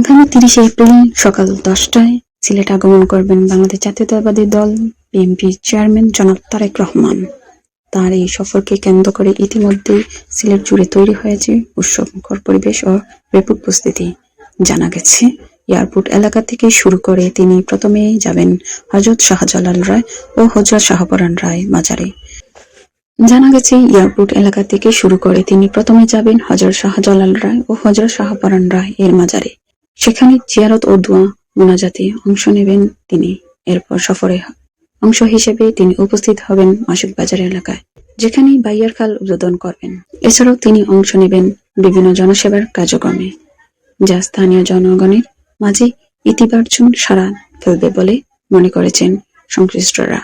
আগামী 30 এপ্রিল সকাল 10টায় সিলেট আগমন করবেন বাংলাদেশ জাতীয়তাবাদী দল বিএনপি চেয়ারম্যান জনাব তারেক রহমান। তার এই সফরকে কেন্দ্র করে ইতিমধ্যেই সিলেট জুড়ে তৈরি হয়েছে উৎসবমুখর পরিবেশ ও ব্যাপক উপস্থিতি। জানা গেছে, এয়ারপোর্ট এলাকা থেকে শুরু করে তিনি প্রথমে যাবেন হযরত শাহজালাল রায় ও হযরত শাহপরান রায় মাজারে। জানা গেছে, এয়ারপোর্ট এলাকা থেকে শুরু করে তিনি প্রথমে যাবেন হযরত শাহজালাল রায় ও হযরত শাহপরান রায় এর মাজারে। সেখানে জিয়ারত ও দোয়া মোনাজাতে অংশ নেবেন তিনি। এরপর সফরে অংশ হিসেবে তিনি উপস্থিত হবেন মাসুক বাজার এলাকায়, যেখানে বাইয়ার খাল উদ্বোধন করবেন। এছাড়াও তিনি অংশ নেবেন বিভিন্ন জনসেবার কার্যক্রমে, যা স্থানীয় জনগণের মাঝে ইতিবাচক সাড়া ফেলবে বলে মনে করেছেন সংশ্লিষ্টরা।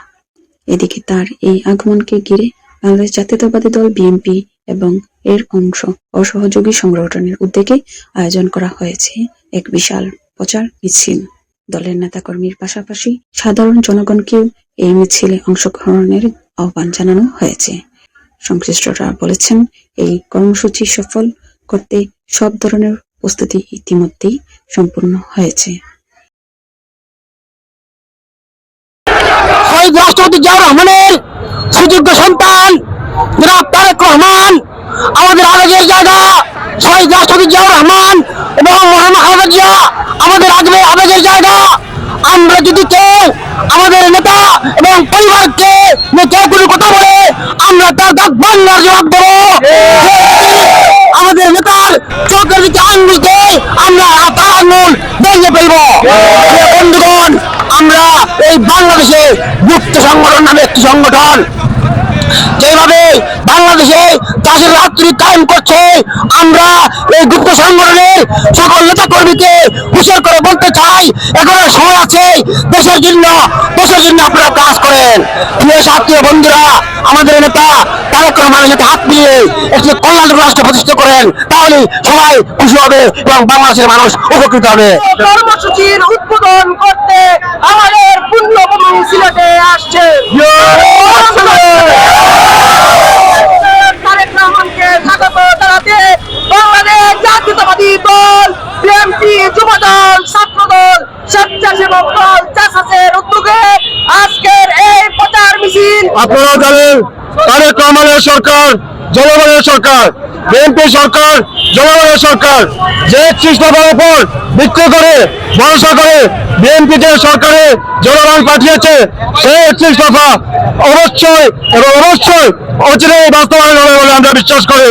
এদিকে তার এই আগমনকে ঘিরে বাংলাদেশ জাতীয়তাবাদী দল বিএনপি এবং এর অংশ ও সহযোগী সংগঠনের উদ্যোগে আয়োজন করা হয়েছে এক বিশাল প্রচার মিছিল। দলের নেতাকর্মীর পাশাপাশি সাধারণ জনগণকেও এই মিছিলে অংশগ্রহণের আহ্বান জানানো হয়েছে। সংশ্লিষ্টরা বলেছেন, এই কর্মসূচি সফল করতে সব ধরনের প্রস্তুতি ইতিমধ্যেই সম্পূর্ণ হয়েছে। শহীদ রাষ্ট্রপতি জিয়াউর রহমানের সুযোগ্য সন্তান জনাব তারেক রহমান আমাদের আবেগের জায়গা। শহীদ রাষ্ট্রপতি জিয়াউর রহমান এবং মহাত্মা খালেদা জিয়া আমাদের আবেগের জায়গা। আমরা যদি কেউ আমাদের নেতা এবং পরিবারকে কেউ কোনো কথা বলে, আমরা তার দাঁত ভাঙার জবাব দেবো। আমাদের নেতার চোখের দিকে আঙুল দেয়, আমরা তার আঙুল ভেঙে ফেলবো। বন্ধুগণ, আমরা এই বাংলাদেশে মুক্ত সংগঠন নামে একটি সংগঠন যেভাবে বাংলাদেশে চাষের রাত্রি কায়েম করছে, আমরা এই গুপ্ত সংগঠনের সকল নেতা কর্মীকে হুঁশিয়ার করে বলতে চাই, এখনো সময় আছে। দেশের জন্য আপনারা কাজ করেন। প্রিয় সাথী বন্ধুরা, আমাদের নেতা তারেক রহমানের সাথে হাত মিলিয়ে একটি কল্যাণ রাষ্ট্র প্রতিষ্ঠা করেন, তাহলে সবাই খুশি হবে এবং বাংলাদেশের মানুষ উপকৃত হবে। কর্মসূচির উদ্বোধন করতে আমাদের পুণ্যভূমি সিলেটে আসছে। তারেক রহমানকে স্বাগত জানাতে বাংলাদেশ জাতীয়তাবাদী দল বিএনপি, যুবদল, ছাত্রদল, স্বেচ্ছাসেবক দল জাসাসের উদ্যোগে আজকের এই প্রচার মিছিল। আপনারা জানেন, তারেক রহমানের সরকার জনগণের সরকার, বিএনপি সরকার জনগণের সরকার। যে 31 দফার উপর ভিত্তি করে ভরসা করে বিএনপি যে সরকারে জনগণ পাঠিয়েছে, সেই 31 দফা অবশ্যই অচিরেই বাস্তবায়ন হবে বলে আমরা বিশ্বাস করি।